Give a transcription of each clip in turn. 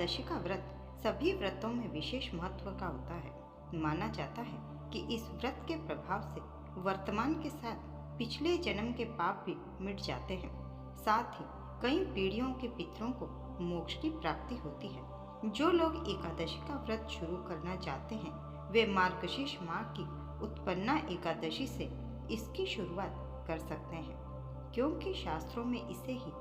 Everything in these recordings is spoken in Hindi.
एकादशी का व्रत सभी व्रतों में विशेष महत्व का होता है। माना जाता है कि इस व्रत के प्रभाव से वर्तमान के साथ पिछले जन्म के पाप भी मिट जाते हैं। साथ ही कई पीढ़ियों के पितरों को मोक्ष की प्राप्ति होती है। जो लोग एकादशी का व्रत शुरू करना चाहते हैं वे मार्गशीर्ष माह की उत्पन्ना एकादशी से इसकी शुरुआत कर सकते हैं, क्योंकि शास्त्रों में इसे ही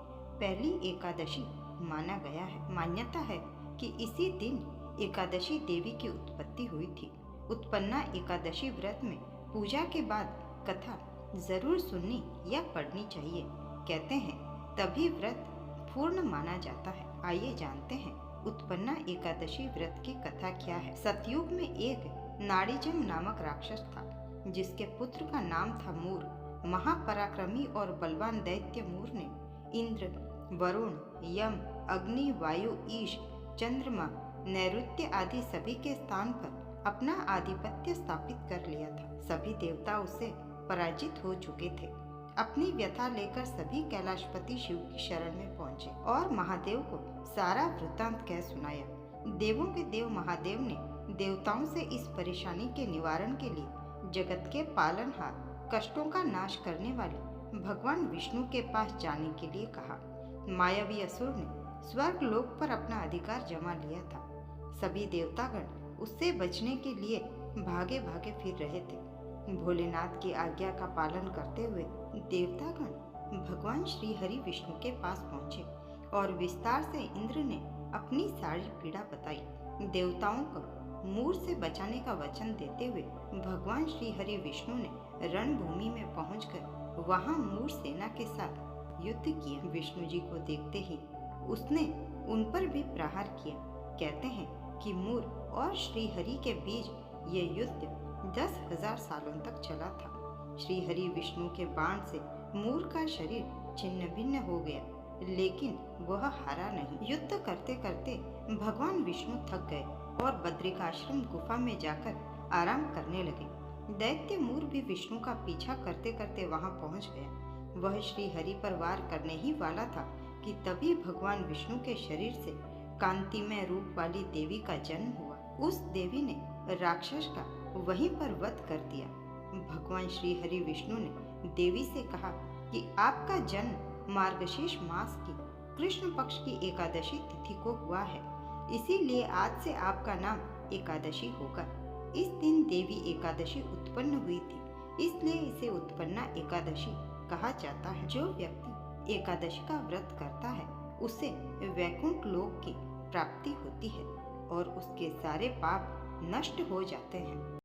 पहली एकादशी माना गया है। मान्यता है कि इसी दिन एकादशी देवी की उत्पत्ति हुई थी। उत्पन्ना एकादशी व्रत में पूजा के बाद कथा जरूर सुननी या पढ़नी चाहिए। कहते हैं तभी व्रत पूर्ण माना जाता है। आइए जानते हैं उत्पन्ना एकादशी व्रत की कथा क्या है। सतयुग में एक नाड़ीजम नामक राक्षस था, जिसके पुत्र का नाम था मूर। महापराक्रमी और बलवान दैत्य मूर ने इंद्र, वरुण, यम, अग्नि, वायु, ईश, चंद्रमा, नैऋत्य आदि सभी के स्थान पर अपना आधिपत्य स्थापित कर लिया था। सभी देवता उससे पराजित हो चुके थे। अपनी व्यथा लेकर सभी कैलाशपति शिव की शरण में पहुंचे और महादेव को सारा वृत्तांत कह सुनाया। देवों के देव महादेव ने देवताओं से इस परेशानी के निवारण के लिए जगत के पालनहार, कष्टों का नाश करने वाले भगवान विष्णु के पास जाने के लिए कहा। मायावी असुर ने स्वर्ग लोक पर अपना अधिकार जमा लिया था। सभी देवतागण उससे बचने के लिए भागे भागे फिर रहे थे। भोलेनाथ की आज्ञा का पालन करते हुए देवतागण भगवान श्री हरि विष्णु के पास पहुंचे और विस्तार से इंद्र ने अपनी सारी पीड़ा बताई। देवताओं को मूर से बचाने का वचन देते हुए भगवान श्री हरि विष्णु ने रणभूमि में पहुंचकर वहां मूर सेना के साथ युद्ध किया। विष्णु जी को देखते ही उसने उन पर भी प्रहार किया। कहते हैं कि मूर और श्री हरि के बीच ये युद्ध 10,000 सालों तक चला था। श्री हरि विष्णु के बाण से मूर का शरीर छिन्न भिन्न हो गया, लेकिन वह हारा नहीं। युद्ध करते करते भगवान विष्णु थक गए और बद्रिकाश्रम गुफा में जाकर आराम करने लगे। दैत्य मूर भी विष्णु का पीछा करते करते वहां पहुंच गया। वह श्री हरि पर वार करने ही वाला था कि तभी भगवान विष्णु के शरीर से कांतिमय रूप वाली देवी का जन्म हुआ। उस देवी ने राक्षस का वहीं पर वध कर दिया। भगवान श्री हरि विष्णु ने देवी से कहा कि आपका जन्म मार्गशीर्ष मास की कृष्ण पक्ष की एकादशी तिथि को हुआ है, इसीलिए आज से आपका नाम एकादशी होगा। इस दिन देवी एकादशी उत्पन्न हुई थी, इसलिए इसे उत्पन्ना एकादशी कहा जाता है। जो व्यक्ति एकादशी का व्रत करता है उसे वैकुंठ लोक की प्राप्ति होती है और उसके सारे पाप नष्ट हो जाते हैं।